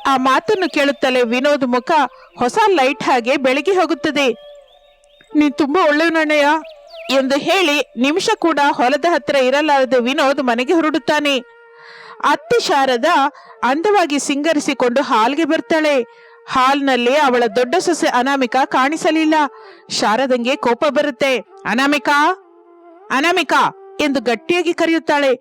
ಆ ಮಾತನ್ನು ಕೇಳುತ್ತಲೇ ವಿನೋದ್ ಮುಖ ಹೊಸ ಲೈಟ್ ಹಾಗೆ ಬೆಳಗಿ ಹೋಗುತ್ತದೆ. ನೀನ್ ತುಂಬಾ ಒಳ್ಳೆಯವನಣ್ಣಯ್ಯ ಎಂದು ಹೇಳಿ ನಿಮಿಷ ಕೂಡ ಹೊಲದ ಹತ್ರ ಇರಲಾರದೆ ವಿನೋದ್ ಮನೆಗೆ ಹೊರಡುತ್ತಾನೆ. ಅತ್ತೆ ಶಾರದಾ ಅಂದವಾಗಿ ಸಿಂಗರಿಸಿಕೊಂಡು ಹಾಲ್ಗೆ ಬರ್ತಾಳೆ. ಹಾಲ್ನಲ್ಲಿ ಅವಳ ದೊಡ್ಡ ಸೊಸೆ ಅನಾಮಿಕಾ ಕಾಣಿಸಲಿಲ್ಲ. ಶಾರದಂಗೆ ಕೋಪ ಬರುತ್ತೆ. ಅನಾಮಿಕಾ, ಅನಾಮಿಕಾ ಎಂದು ಗಟ್ಟಿಯಾಗಿ ಕರೆಯುತ್ತಾಳೆ.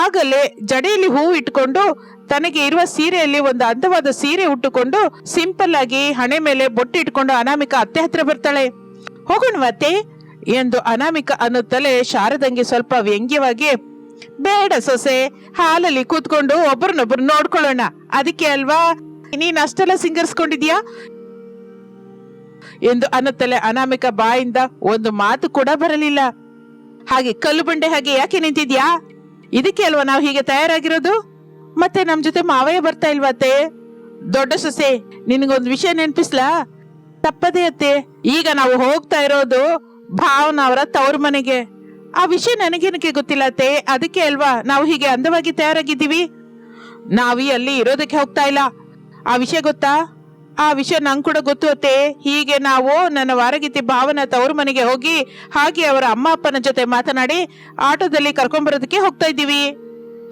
ಆಗಲೇ ಜಡೆಯಲ್ಲಿ ಹೂವು ಇಟ್ಟುಕೊಂಡು ತನಗೆ ಇರುವ ಸೀರೆಯಲ್ಲಿ ಒಂದು ಅಂದವಾದ ಸೀರೆ ಉಟ್ಟುಕೊಂಡು ಸಿಂಪಲ್ ಆಗಿ ಹಣೆ ಮೇಲೆ ಬೊಟ್ಟು ಇಟ್ಕೊಂಡು ಅನಾಮಿಕಾ ಅತ್ತೆ ಹತ್ರ ಬರ್ತಾಳೆ. ಹೋಗೋಣವತ್ತೆ ಎಂದು ಅನಾಮಿಕಾ ಅನ್ನುತ್ತಲೇ ಶಾರದಂಗೆ ಸ್ವಲ್ಪ ವ್ಯಂಗ್ಯವಾಗಿ, ಬೇಡ ಸೊಸೆ, ಹಾಲಲ್ಲಿ ಕೂತ್ಕೊಂಡು ಒಬ್ಬರನ್ನೊಬ್ಬರು ನೋಡ್ಕೊಳ್ಳೋಣ, ಅದಕ್ಕೆ ಅಲ್ವಾ ನೀನ್ ಅಷ್ಟೆಲ್ಲ ಸಿಂಗರ್ಸ್ಕೊಂಡಿದ್ಯಾ ಎಂದು ಅನ್ನುತ್ತಲೇ ಅನಾಮಿಕಾ ಬಾಯಿಂದ ಒಂದು ಮಾತು ಕೂಡ ಬರಲಿಲ್ಲ. ಹಾಗೆ ಕಲ್ಲು ಬಂಡೆ ಹಾಗೆ ಯಾಕೆ ನಿಂತಿದ್ಯಾ? ಇದಕ್ಕೆ ಅಲ್ವಾ ನಾವು ಹೀಗೆ ತಯಾರಾಗಿರೋದು? ಮತ್ತೆ ನಮ್ ಜೊತೆ ಮಾವಯ್ಯ ಬರ್ತಾ ಇಲ್ವತ್ತೆ? ದೊಡ್ಡ ಸೊಸೆ, ನಿನಗೊಂದು ವಿಷಯ ನೆನ್ಪಿಸ್ಲಾ? ತಪ್ಪದೇ ಅತ್ತೆ, ಈಗ ನಾವು ಹೋಗ್ತಾ ಇರೋದು ಭಾವನಾ ಅವರ ತವ್ರ ಮನೆಗೆ. ಆ ವಿಷಯ ನನಗೇನಕ್ಕೆ ಗೊತ್ತಿಲ್ಲ ಅತ್ತೆ, ಅದಕ್ಕೆ ಅಲ್ವಾ ನಾವು ಹೀಗೆ ಅಂದವಾಗಿ ತಯಾರಾಗಿದ್ದೀವಿ. ನಾವಿ ಅಲ್ಲಿ ಇರೋದಕ್ಕೆ ಹೋಗ್ತಾ ಇಲ್ಲ. ಆ ವಿಷಯ ಗೊತ್ತಾ? ಆ ವಿಷಯ ನಂಗೆ ಕೂಡ ಗೊತ್ತು ಅತ್ತೆ. ಹೀಗೆ ನಾವು ನನ್ನ ವಾರಗಿತ್ತಿ ಭಾವನಾ ತವ್ರ ಮನೆಗೆ ಹೋಗಿ ಹಾಗೆ ಅವರ ಅಮ್ಮ ಅಪ್ಪನ ಜೊತೆ ಮಾತನಾಡಿ ಆಟೋದಲ್ಲಿ ಕರ್ಕೊಂಡ್ಬರೋದಕ್ಕೆ ಹೋಗ್ತಾ ಇದ್ದೀವಿ.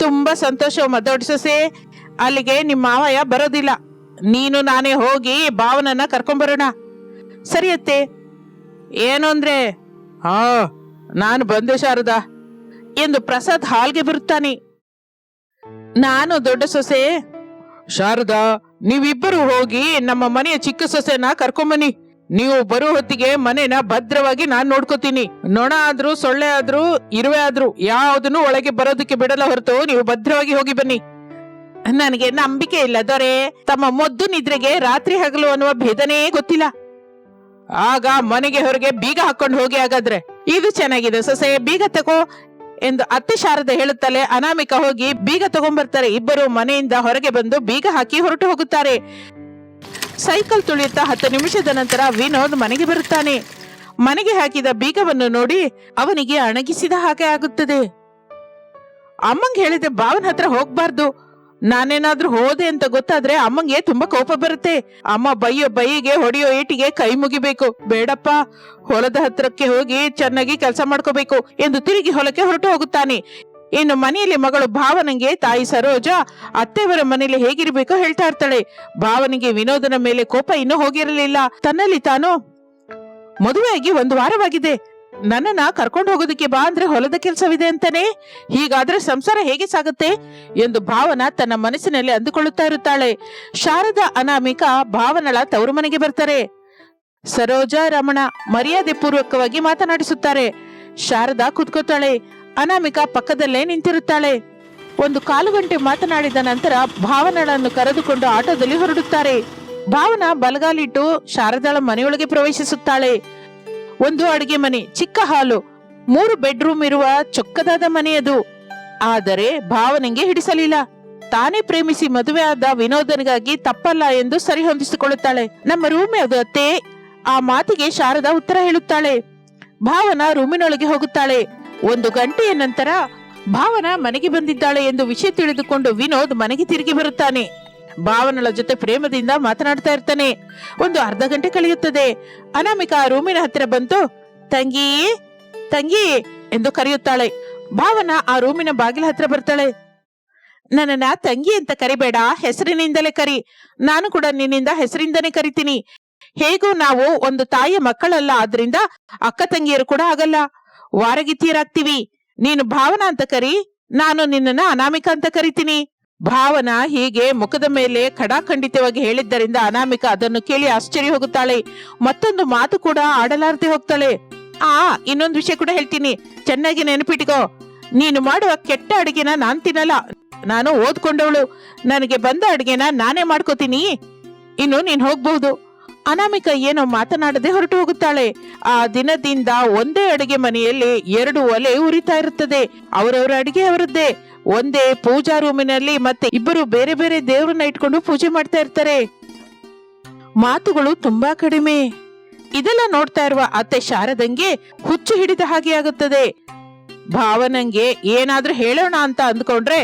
ತುಂಬಾ ಸಂತೋಷ ದೊಡ್ಡ ಸೊಸೆ. ಅಲ್ಲಿಗೆ ನಿಮ್ಮ ಮಾವಯ್ಯ ಬರೋದಿಲ್ಲ, ನೀನು ನಾನೇ ಹೋಗಿ ಭಾವನನ್ನ ಕರ್ಕೊಂಡ್ಬರೋಣ. ಸರಿ ಅತ್ತೆ. ಏನು ಅಂದ್ರೆ, ಹಾ ನಾನು ಬಂದೆ ಶಾರದಾ ಎಂದು ಪ್ರಸಾದ್ ಹಾಲ್ಗೆ ಬರುತ್ತಾನೆ. ನಾನು ದೊಡ್ಡ ಸೊಸೆ. ಶಾರದಾ, ನೀವಿಬ್ಬರು ಹೋಗಿ ನಮ್ಮ ಮನೆಯ ಚಿಕ್ಕ ಸೊಸೆನ ಕರ್ಕೊಂಬನ್ನಿ. ನೀವು ಬರೋ ಹೊತ್ತಿಗೆ ಮನೇನ ಭದ್ರವಾಗಿ ನಾನ್ ನೋಡ್ಕೋತೀನಿ. ನೊಣ ಆದ್ರೂ ಸೊಳ್ಳೆ ಆದ್ರೂ ಇರುವೆ ಆದ್ರೂ ಯಾವುದನ್ನು ಒಳಗೆ ಬರೋದಕ್ಕೆ ಬಿಡಲ್ಲ ಹೊರತು ನೀವು ಭದ್ರವಾಗಿ ಹೋಗಿ ಬನ್ನಿ. ನನಗೆ ನಂಬಿಕೆ ಇಲ್ಲ ದೊರೆ. ತಮ್ಮ ಮೊದ್ದು ನಿದ್ರೆಗೆ ರಾತ್ರಿ ಹಗಲು ಅನ್ನುವ ಭೇದನೇ ಗೊತ್ತಿಲ್ಲ. ಆಗ ಮನೆಗೆ ಹೊರಗೆ ಬೀಗ ಹಾಕೊಂಡು ಹೋಗಿ. ಹಾಗಾದ್ರೆ ಇದು ಚೆನ್ನಾಗಿದೆ ಸೊಸೆ, ಬೀಗ ತಗೋ ಎಂದು ಅತ್ತೆ ಶಾರದೆ ಹೇಳುತ್ತಲೇ ಅನಾಮಿಕಾ ಹೋಗಿ ಬೀಗ ತಗೊಂಡ್ಬರ್ತಾರೆ. ಇಬ್ಬರು ಮನೆಯಿಂದ ಹೊರಗೆ ಬಂದು ಬೀಗ ಹಾಕಿ ಹೊರಟು ಹೋಗುತ್ತಾರೆ. ಸೈಕಲ್ ತುಳಿಯುತ್ತಾ 10 ನಿಮಿಷದ ನಂತರ ವಿನೋದ್ ಮನೆಗೆ ಬರುತ್ತಾನೆ. ಮನೆಗೆ ಹಾಕಿದ ಬೀಗವನ್ನು ನೋಡಿ ಅವನಿಗೆ ಅಣಗಿಸಿದ ಹಾಗೆ ಆಗುತ್ತದೆ. ಅಮ್ಮಂಗೆ ಹೇಳಿದೆ ಭಾವನ ಹತ್ರ ಹೋಗ್ಬಾರ್ದು. ನಾನೇನಾದ್ರೂ ಹೋದೆ ಅಂತ ಗೊತ್ತಾದ್ರೆ ಅಮ್ಮಂಗೆ ತುಂಬಾ ಕೋಪ ಬರುತ್ತೆ. ಅಮ್ಮ ಬೈಯೋ ಬೈಯಿಗೆ ಹೊಡೆಯೋ ಏಟಿಗೆ ಕೈ ಮುಗಿಬೇಕು. ಬೇಡಪ್ಪ, ಹೊಲದ ಹತ್ರಕ್ಕೆ ಹೋಗಿ ಚೆನ್ನಾಗಿ ಕೆಲಸ ಮಾಡ್ಕೋಬೇಕು ಎಂದು ತಿರುಗಿ ಹೊಲಕ್ಕೆ ಹೊರಟು ಹೋಗುತ್ತಾನೆ. ಇನ್ನು ಮನೆಯಲ್ಲಿ ಮಗಳು ಭಾವನಿಗೆ ತಾಯಿ ಸರೋಜಾ ಅತ್ತೆಯವರ ಮನೆಯಲ್ಲಿ ಹೇಗಿರ್ಬೇಕೋ ಹೇಳ್ತಾ ಇರ್ತಾಳೆ. ಭಾವನಿಗೆ ವಿನೋದನ ಮೇಲೆ ಕೋಪ ಇನ್ನೂ ಹೋಗಿರಲಿಲ್ಲ. ತನ್ನಲ್ಲಿ ತಾನು, ಮದುವೆಯಾಗಿ 1 ವಾರವಾಗಿದೆ, ನನ್ನನ್ನ ಕರ್ಕೊಂಡು ಹೋಗೋದಕ್ಕೆ ಬಾ ಅಂದ್ರೆ ಹೊಲದ ಕೆಲಸವಿದೆ ಅಂತಾನೆ, ಹೀಗಾದ್ರೆ ಸಂಸಾರ ಹೇಗೆ ಸಾಗುತ್ತೆ ಎಂದು ಭಾವನಾ ತನ್ನ ಮನಸ್ಸಿನಲ್ಲಿ ಅಂದುಕೊಳ್ಳುತ್ತಾ ಇರುತ್ತಾಳೆ. ಶಾರದಾ ಅನಾಮಿಕಾ ಭಾವನಳ ತವರು ಮನೆಗೆ ಬರ್ತಾರೆ. ಸರೋಜಾ ರಮಣ ಮರ್ಯಾದೆ ಪೂರ್ವಕವಾಗಿ ಮಾತನಾಡಿಸುತ್ತಾರೆ. ಶಾರದಾ ಕೂತ್ಕೋತಾಳೆ. ಅನಾಮಿಕಾ ಪಕ್ಕದಲ್ಲೇ ನಿಂತಿರುತ್ತಾಳೆ. 1/4 ಗಂಟೆ ಮಾತನಾಡಿದ ನಂತರ ಭಾವನಳನ್ನು ಕರೆದುಕೊಂಡು ಆಟೋದಲ್ಲಿ ಹೊರಡುತ್ತಾರೆ. ಭಾವನಾ ಬಲಗಾಲಿಟ್ಟು ಶಾರದಾಳ ಮನೆಯೊಳಗೆ ಪ್ರವೇಶಿಸುತ್ತಾಳೆ. ಒಂದು ಅಡುಗೆ ಮನೆ, ಚಿಕ್ಕ ಹಾಲು, 3 ಬೆಡ್ರೂಮ್ ಇರುವ ಚೊಕ್ಕದಾದ ಮನೆಯದು. ಆದರೆ ಭಾವನಿಗೆ ಹಿಡಿಸಲಿಲ್ಲ. ತಾನೇ ಪ್ರೇಮಿಸಿ ಮದುವೆ ಆದ ವಿನೋದನಿಗಾಗಿ ತಪ್ಪಲ್ಲ ಎಂದು ಸರಿ ಹೊಂದಿಸಿಕೊಳ್ಳುತ್ತಾಳೆ. ನಮ್ಮ ರೂಮೇ ಅದು ಅತ್ತೆ. ಆ ಮಾತಿಗೆ ಶಾರದಾ ಉತ್ತರ ಹೇಳುತ್ತಾಳೆ. ಭಾವನಾ ರೂಮಿನೊಳಗೆ ಹೋಗುತ್ತಾಳೆ. 1 ಗಂಟೆಯ ನಂತರ ಭಾವನಾ ಮನೆಗೆ ಬಂದಿದ್ದಾಳೆ ಎಂದು ವಿಷಯ ತಿಳಿದುಕೊಂಡು ವಿನೋದ್ ಮನೆಗೆ ತಿರುಗಿ ಬರುತ್ತಾನೆ. ಭಾವನಳ ಜೊತೆ ಪ್ರೇಮದಿಂದ ಮಾತನಾಡ್ತಾ ಇರ್ತಾನೆ. 1 ಅರ್ಧ ಗಂಟೆ ಕಳೆಯುತ್ತದೆ. ಅನಾಮಿಕಾ ರೂಮಿನ ಹತ್ತಿರ ಬಂತು ತಂಗಿ ತಂಗಿ ಎಂದು ಕರೆಯುತ್ತಾಳೆ. ಭಾವನಾ ಆ ರೂಮಿನ ಬಾಗಿಲ ಹತ್ರ ಬರ್ತಾಳೆ. ನನ್ನನ್ನ ತಂಗಿ ಅಂತ ಕರಿಬೇಡ, ಹೆಸರಿನಿಂದಲೇ ಕರಿ. ನಾನು ಕೂಡ ನಿನ್ನಿಂದ ಹೆಸರಿಂದನೇ ಕರಿತೀನಿ. ಹೇಗೂ ನಾವು ಒಂದು ತಾಯಿಯ ಮಕ್ಕಳಲ್ಲ, ಆದ್ರಿಂದ ಅಕ್ಕ ತಂಗಿಯರು ಕೂಡ ಆಗಲ್ಲ, ವಾರಗಿತ್ತಿಯರಾಗ್ತೀವಿ. ನೀನು ಭಾವನಾ ಅಂತ ಕರಿ, ನಾನು ನಿನ್ನನ್ನ ಅನಾಮಿಕಾ ಅಂತ ಕರಿತೀನಿ. ಭಾವನಾ ಹೀಗೆ ಮುಖದ ಮೇಲೆ ಖಡಾಖಂಡಿತವಾಗಿ ಹೇಳಿದ್ದರಿಂದ ಅನಾಮಿಕಾ ಅದನ್ನು ಕೇಳಿ ಆಶ್ಚರ್ಯ ಹೋಗುತ್ತಾಳೆ. ಮತ್ತೊಂದು ಮಾತು ಕೂಡ ಆಡಲಾರದೆ ಹೋಗ್ತಾಳೆ. ಇನ್ನೊಂದು ವಿಷಯ ಕೂಡ ಹೇಳ್ತೀನಿ, ಚೆನ್ನಾಗಿ ನೆನಪಿಟ್ಕೋ. ನೀನು ಮಾಡುವ ಕೆಟ್ಟ ಅಡಿಗೆನ ನಾನ್ ತಿನ್ನಲ್ಲ. ನಾನು ಓದ್ಕೊಂಡವಳು, ನನಗೆ ಬಂದ ಅಡಿಗೆನ ನಾನೇ ಮಾಡ್ಕೋತೀನಿ. ಇನ್ನು ನೀನ್ ಹೋಗ್ಬಹುದು. ಅನಾಮಿಕಾ ಏನೋ ಮಾತನಾಡದೆ ಹೊರಟು ಹೋಗುತ್ತಾಳೆ. ಆ ದಿನದಿಂದ ಒಂದೇ ಅಡಿಗೆ ಮನೆಯಲ್ಲಿ 2 ಒಲೆ ಉರಿತಾ ಇರುತ್ತದೆ. ಅವರವರ ಅಡಿಗೆ ಅವರದ್ದೇ. ಒಂದೇ ಪೂಜಾ ರೂಮಿನಲ್ಲಿ ಮತ್ತೆ ಇಬ್ಬರು ಬೇರೆ ಬೇರೆ ದೇವರನ್ನ ಇಟ್ಕೊಂಡು ಪೂಜೆ ಮಾಡ್ತಾ ಇರ್ತಾರೆ. ಮಾತುಗಳು ತುಂಬಾ ಕಡಿಮೆ. ಇದೆಲ್ಲ ನೋಡ್ತಾ ಇರುವ ಅತ್ತೆ ಶಾರದಂಗೆ ಹುಚ್ಚು ಹಿಡಿದ ಹಾಗೆ ಆಗುತ್ತದೆ. ಭಾವನಂಗೆ ಏನಾದ್ರೂ ಹೇಳೋಣ ಅಂತ ಅಂದ್ಕೊಂಡ್ರೆ,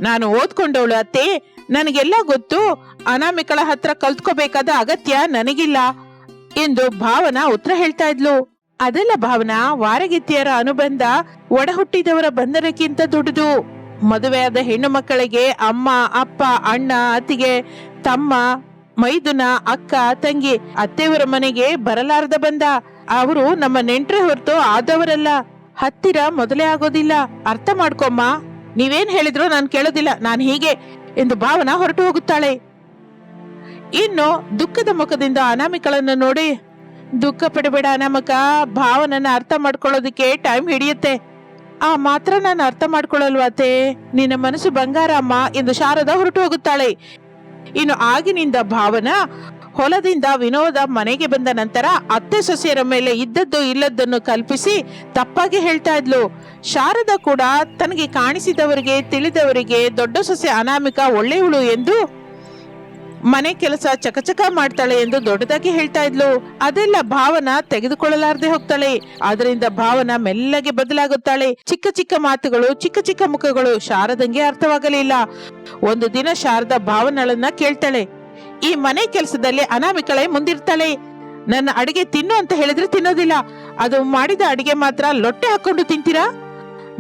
ನಾನು ಓದ್ಕೊಂಡವಳು ಅತ್ತೆ, ನನಗೆಲ್ಲ ಗೊತ್ತು, ಅನಾಮಿಕಳ ಹತ್ರ ಕಲ್ತ್ಕೋಬೇಕಾದ ಅಗತ್ಯ ನನಗಿಲ್ಲ ಎಂದು ಭಾವನಾ ಉತ್ತರ ಹೇಳ್ತಾ ಇದ್ಲು. ಅದೆಲ್ಲ ಭಾವನಾ, ವಾರಗಿತ್ತಿಯರ ಅನುಬಂಧ ಒಡ ಹುಟ್ಟಿದವರ ಬಂಧನಕ್ಕಿಂತ ದೊಡ್ಡದು. ಮದುವೆಯಾದ ಹೆಣ್ಣು ಮಕ್ಕಳಿಗೆ ಅಮ್ಮ, ಅಪ್ಪ, ಅಣ್ಣ, ಅತ್ತಿಗೆ, ತಮ್ಮ, ಮೈದುನ, ಅಕ್ಕ, ತಂಗಿ, ಅತ್ತೆಯವರ ಮನೆಗೆ ಬರಲಾರದ ಬಂದ. ಅವರು ನಮ್ಮ ನೆಂಟ್ರೆ ಹೊರತು ಆದವರಲ್ಲ, ಹತ್ತಿರ ಮೊದಲೇ ಆಗೋದಿಲ್ಲ. ಅರ್ಥ ಮಾಡ್ಕೊಮ್ಮ. ನೀವೇನ್ ಹೇಳಿದ್ರು ನಾನು ಕೇಳೋದಿಲ್ಲ, ನಾನು ಹೀಗೆ ಎಂದು ಭಾವನಾ ಹೊರಟು ಹೋಗುತ್ತಾಳೆ. ಇನ್ನು ದುಃಖದ ಮುಖದಿಂದ ಅನಾಮಿಕಳನ್ನು ನೋಡಿ, ದುಃಖ ಪಡಬೇಡ ಅನಾಮಿಕ, ಭಾವನನ್ನ ಅರ್ಥ ಮಾಡ್ಕೊಳ್ಳೋದಕ್ಕೆ ಟೈಮ್ ಹಿಡಿಯುತ್ತೆ. ಆ ಮಾತ್ರ ನಾನು ಅರ್ಥ ಮಾಡ್ಕೊಳ್ಳಲ್ವಾತೆ, ನಿನ್ನ ಮನಸ್ಸು ಬಂಗಾರ ಅಮ್ಮ ಎಂದು ಶಾರದಾ ಹೊರಟು ಹೋಗುತ್ತಾಳೆ. ಇನ್ನು ಆಗಿನಿಂದ ಭಾವನಾ ಹೊಲದಿಂದ ವಿನೋದ ಮನೆಗೆ ಬಂದ ನಂತರ ಅತ್ತೆ ಸೊಸೆಯರ ಮೇಲೆ ಇದ್ದದ್ದು ಇಲ್ಲದನ್ನು ಕಲ್ಪಿಸಿ ತಪ್ಪಾಗಿ ಹೇಳ್ತಾ ಇದ್ಲು. ಶಾರದಾ ಕೂಡ ತನಗೆ ಕಾಣಿಸಿದವರಿಗೆ ತಿಳಿದವರಿಗೆ ದೊಡ್ಡ ಸೊಸೆ ಅನಾಮಿಕಾ ಒಳ್ಳೆಯವಳು ಎಂದು, ಮನೆ ಕೆಲಸ ಚಕಚಕ ಮಾಡ್ತಾಳೆ ಎಂದು ದೊಡ್ಡದಾಗಿ ಹೇಳ್ತಾ ಇದ್ಲು. ಅದೆಲ್ಲ ಭಾವನಾ ತೆಗೆದುಕೊಳ್ಳಲಾರದೆ ಹೋಗ್ತಾಳೆ. ಅದರಿಂದ ಭಾವನಾ ಮೆಲ್ಲಗೆ ಬದಲಾಗುತ್ತಾಳೆ. ಚಿಕ್ಕ ಚಿಕ್ಕ ಮಾತುಗಳು, ಚಿಕ್ಕ ಚಿಕ್ಕ ಮುಖಗಳು ಶಾರದಂಗೆ ಅರ್ಥವಾಗಲಿಲ್ಲ. ಒಂದು ದಿನ ಶಾರದಾ ಭಾವನಳನ್ನ ಕೇಳ್ತಾಳೆ, ಈ ಮನೆ ಕೆಲಸದಲ್ಲಿ ಅನಾಮಿಕಳೆ ಮುಂದಿರ್ತಾಳೆ. ನನ್ನ ಅಡಿಗೆ ತಿನ್ನು ಅಂತ ಹೇಳಿದ್ರೆ ತಿನ್ನೋದಿಲ್ಲ, ಅದು ಮಾಡಿದ ಅಡಿಗೆ ಮಾತ್ರ ಲೊಟ್ಟೆ ಹಾಕೊಂಡು ತಿಂತೀರಾ?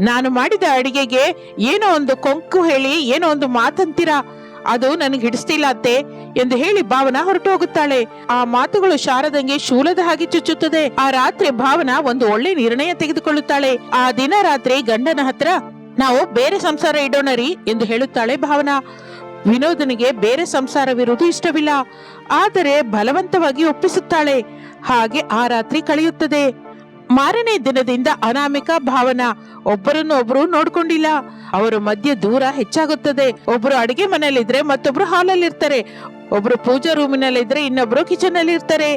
ನಾನು ಮಾಡಿದ ಅಡಿಗೆಗೆ ಏನೋ ಒಂದು ಕೊಂಕು ಹೇಳಿ ಏನೋ ಒಂದು ಮಾತಂತೀರಾ, ಅದು ನನಗೆ ಹಿಡಿಸ್ತಿಲ್ಲ ಅತ್ತೆ ಎಂದು ಹೇಳಿ ಭಾವನಾ ಹೊರಟು ಹೋಗುತ್ತಾಳೆ. ಆ ಮಾತುಗಳು ಶಾರದಂಗೆ ಶೂಲದ ಹಾಗೆ ಚುಚ್ಚುತ್ತದೆ. ಆ ರಾತ್ರಿ ಭಾವನಾ ಒಂದು ಒಳ್ಳೆ ನಿರ್ಣಯ ತೆಗೆದುಕೊಳ್ಳುತ್ತಾಳೆ. ಆ ದಿನ ರಾತ್ರಿ ಗಂಡನ ಹತ್ರ ನಾವು ಬೇರೆ ಸಂಸಾರ ಇಡೋಣರಿ ಎಂದು ಹೇಳುತ್ತಾಳೆ ಭಾವನಾ. ವಿನೋದನಿಗೆ ಬೇರೆ ಸಂಸಾರವಿರುವುದು ಇಷ್ಟವಿಲ್ಲ, ಆದರೆ ಬಲವಂತವಾಗಿ ಒಪ್ಪಿಸುತ್ತಾಳೆ. ಹಾಗೆ ಆ ರಾತ್ರಿ ಕಳೆಯುತ್ತದೆ. ಮಾರನೇ ದಿನದಿಂದ ಅನಾಮಿಕಾ ಭಾವನಾ ಒಬ್ಬರನ್ನು ಒಬ್ರು ನೋಡ್ಕೊಂಡಿಲ್ಲ. ಅವರ ಮಧ್ಯೆ ದೂರ ಹೆಚ್ಚಾಗುತ್ತದೆ. ಒಬ್ರು ಅಡಿಗೆ ಮನೆಯಲ್ಲಿದ್ರೆ ಮತ್ತೊಬ್ರು ಹಾಲಲ್ಲಿ ಇರ್ತಾರೆ, ಒಬ್ರು ಪೂಜಾ ರೂಮಿನಲ್ಲಿದ್ರೆ ಇನ್ನೊಬ್ರು ಕಿಚನ್ ಅಲ್ಲಿ ಇರ್ತಾರೆ.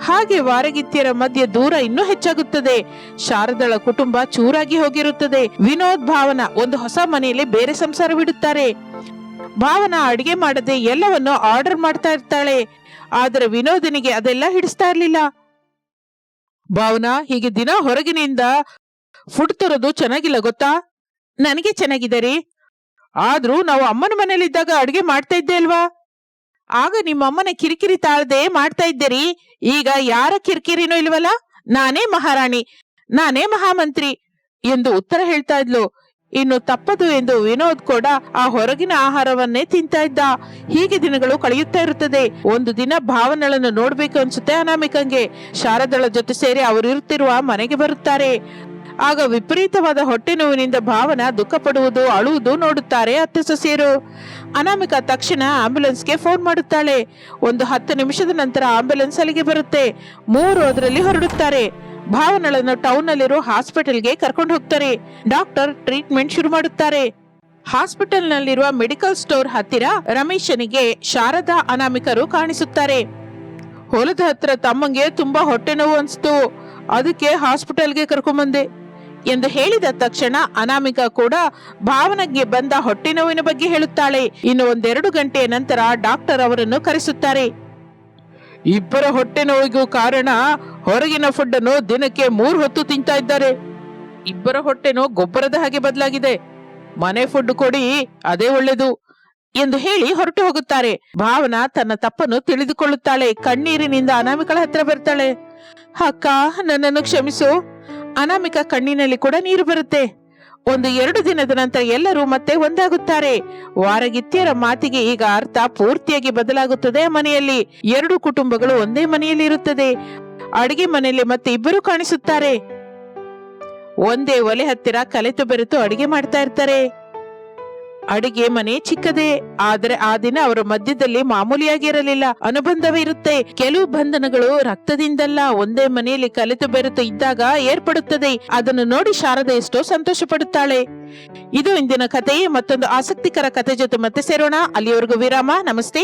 ಹಾಗೆ ವಾರಗಿತ್ತಿಯರ ಮಧ್ಯೆ ದೂರ ಇನ್ನೂ ಹೆಚ್ಚಾಗುತ್ತದೆ. ಶಾರದಳ ಕುಟುಂಬ ಚೂರಾಗಿ ಹೋಗಿರುತ್ತದೆ. ವಿನೋದ್ ಭಾವನಾ ಒಂದು ಹೊಸ ಮನೆಯಲ್ಲಿ ಬೇರೆ ಸಂಸಾರವಿಡುತ್ತಾರೆ. ಭಾವನಾ ಅಡಿಗೆ ಮಾಡದೆ ಎಲ್ಲವನ್ನು ಆರ್ಡರ್ ಮಾಡ್ತಾ ಇರ್ತಾಳೆ. ಆದರೆ ವಿನೋದನಿಗೆ ಅದೆಲ್ಲ ಹಿಡಿಸ್ತಾ ಇರ್ಲಿಲ್ಲ. ಭಾವನಾ, ಹೀಗೆ ದಿನ ಹೊರಗಿನಿಂದ ಫುಡ್ ತರೋದು ಚೆನ್ನಾಗಿಲ್ಲ ಗೊತ್ತಾ? ನನಗೆ ಚೆನ್ನಾಗಿದೆ ರೀ, ಆದ್ರೂ ನಾವು ಅಮ್ಮನ ಮನೇಲಿದ್ದಾಗ ಅಡಿಗೆ ಮಾಡ್ತಾ ಇದ್ದೆ ಅಲ್ವಾ? ಆಗ ನಿಮ್ಮ ಅಮ್ಮನ ಕಿರಿಕಿರಿ ತಾಳದೆ ಮಾಡ್ತಾ ಇದ್ದೀರಿ. ಈಗ ಯಾರ ಕಿರಿಕಿರಿನೂ ಇಲ್ವಲ್ಲ, ನಾನೇ ಮಹಾರಾಣಿ, ನಾನೇ ಮಹಾಮಂತ್ರಿ ಎಂದು ಉತ್ತರ ಹೇಳ್ತಾ ಇದ್ಲು. ಇನ್ನು ತಪ್ಪದು ಎಂದು ವಿನೋದ್ ಕೂಡ ಆ ಹೊರಗಿನ ಆಹಾರವನ್ನೇ ತಿಂತಾ ಇದ್ದ. ಹೀಗೆ ದಿನಗಳು ಕಳೆಯುತ್ತಾ ಇರುತ್ತದೆ. ಒಂದು ದಿನ ಭಾವನಳನ್ನು ನೋಡ್ಬೇಕು ಅನ್ಸುತ್ತೆ ಅನಾಮಿಕಂಗೆ. ಶಾರದಳ ಜೊತೆ ಸೇರಿ ಅವರು ಇರುತ್ತಿರುವ ಮನೆಗೆ ಬರುತ್ತಾರೆ. ಆಗ ವಿಪರೀತವಾದ ಹೊಟ್ಟೆ ನೋವಿನಿಂದ ಭಾವನಾ ದುಃಖ ಪಡುವುದು, ಅಳುವುದು ನೋಡುತ್ತಾರೆ ಅತ್ತೆ ಸೊಸೆಯರು. ಅನಾಮಿಕಾ ತಕ್ಷಣ ಆಂಬ್ಯುಲೆನ್ಸ್ಗೆ ಫೋನ್ ಮಾಡುತ್ತಾಳೆ. ಒಂದು 10 ನಿಮಿಷದ ನಂತರ ಆಂಬ್ಯುಲೆನ್ಸ್ ಅಲ್ಲಿಗೆ ಬರುತ್ತೆ. 3 ಅದರಲ್ಲಿ ಹೊರಡುತ್ತಾರೆ. ಭಾವನಳನ್ನು ಟೌನ್ ನಲ್ಲಿರೋ ಹಾಸ್ಪಿಟಲ್ಗೆ ಕರ್ಕೊಂಡು ಹೋಗ್ತಾರೆ. ಡಾಕ್ಟರ್ ಟ್ರೀಟ್ಮೆಂಟ್ ಶುರು ಮಾಡುತ್ತಾರೆ. ಹಾಸ್ಪಿಟಲ್ ನಲ್ಲಿರುವ ಮೆಡಿಕಲ್ ಸ್ಟೋರ್ ಹತ್ತಿರ ರಮೇಶನಿಗೆ ಶಾರದಾ ಅನಾಮಿಕರು ಕಾಣಿಸುತ್ತಾರೆ. ಹೊಲದ ಹತ್ರ ತಮ್ಮಂಗೆ ತುಂಬಾ ಹೊಟ್ಟೆ ನೋವು ಅನ್ಸ್ತು, ಅದಕ್ಕೆ ಹಾಸ್ಪಿಟಲ್ಗೆ ಕರ್ಕೊಂಬಂದೆ. ಎಂದು ಹೇಳಿದ ತಕ್ಷಣ ಅನಾಮಿಕಾ ಕೂಡ ಭಾವನೆಗೆ ಬಂದ ಹೊಟ್ಟೆ ನೋವಿನ ಬಗ್ಗೆ ಹೇಳುತ್ತಾಳೆ. ಇನ್ನು 1-2 ಗಂಟೆಯ ನಂತರ ಡಾಕ್ಟರ್ ಅವರನ್ನು ಕರೆಸುತ್ತಾರೆ. ಇಬ್ಬರ ಹೊಟ್ಟೆ ನೋವಿಗೂ ಕಾರಣ ಹೊರಗಿನ ಫುಡ್ ಅನ್ನು ದಿನಕ್ಕೆ 3 ಹೊತ್ತು ತಿಂತಾ ಇದ್ದಾರೆ. ಇಬ್ಬರ ಹೊಟ್ಟೆನೋ ಗೊಬ್ಬರದ ಹಾಗೆ ಬದಲಾಗಿದೆ. ಮನೆ ಫುಡ್ ಕೊಡಿ, ಅದೇ ಒಳ್ಳೇದು ಎಂದು ಹೇಳಿ ಹೊರಟು ಹೋಗುತ್ತಾರೆ. ಭಾವನಾ ತನ್ನ ತಪ್ಪನ್ನು ತಿಳಿದುಕೊಳ್ಳುತ್ತಾಳೆ. ಕಣ್ಣೀರಿನಿಂದ ಅನಾಮಿಕಳ ಹತ್ರ ಬರ್ತಾಳೆ. ಅಕ್ಕ, ನನ್ನನ್ನು ಕ್ಷಮಿಸು. ಅನಾಮಿಕಾ ಕಣ್ಣಿನಲ್ಲಿ ಕೂಡ ನೀರು ಬರುತ್ತೆ. 1-2 ದಿನದ ನಂತರ ಎಲ್ಲರೂ ಮತ್ತೆ ಒಂದಾಗುತ್ತಾರೆ. ವಾರಗಿತ್ತಿಯರ ಮಾತಿಗೆ ಈಗ ಅರ್ಥ ಪೂರ್ತಿಯಾಗಿ ಬದಲಾಗುತ್ತದೆ. ಮನೆಯಲ್ಲಿ 2 ಕುಟುಂಬಗಳು ಒಂದೇ ಮನೆಯಲ್ಲಿ ಇರುತ್ತದೆ. ಅಡಿಗೆ ಮನೆಯಲ್ಲಿ ಮತ್ತೆ ಇಬ್ಬರು ಕಾಣಿಸುತ್ತಾರೆ. ಒಂದೇ ಒಲೆ ಹತ್ತಿರ ಕಲೆತು ಬೆರೆತು ಅಡಿಗೆ ಮಾಡ್ತಾ ಇರ್ತಾರೆ. ಅಡಿಗೆ ಮನೆ ಚಿಕ್ಕದೇ, ಆದರೆ ಆ ದಿನ ಅವರ ಮಧ್ಯದಲ್ಲಿ ಮಾಮೂಲಿಯಾಗಿ ಇರಲಿಲ್ಲ, ಅನುಬಂಧವೇ ಇರುತ್ತೆ. ಕೆಲವು ಬಂಧನಗಳು ರಕ್ತದಿಂದಲ್ಲ, ಒಂದೇ ಮನೆಯಲ್ಲಿ ಕಲೆತು ಬೆರೆತು ಇದ್ದಾಗ ಏರ್ಪಡುತ್ತದೆ. ಅದನ್ನು ನೋಡಿ ಶಾರದಾ ಎಷ್ಟೋ ಸಂತೋಷ ಪಡುತ್ತಾಳೆ. ಇದು ಇಂದಿನ ಕಥೆ. ಮತ್ತೊಂದು ಆಸಕ್ತಿಕರ ಕಥೆ ಜೊತೆ ಮತ್ತೆ ಸೇರೋಣ. ಅಲ್ಲಿಯವರೆಗೂ ವಿರಾಮ. ನಮಸ್ತೆ.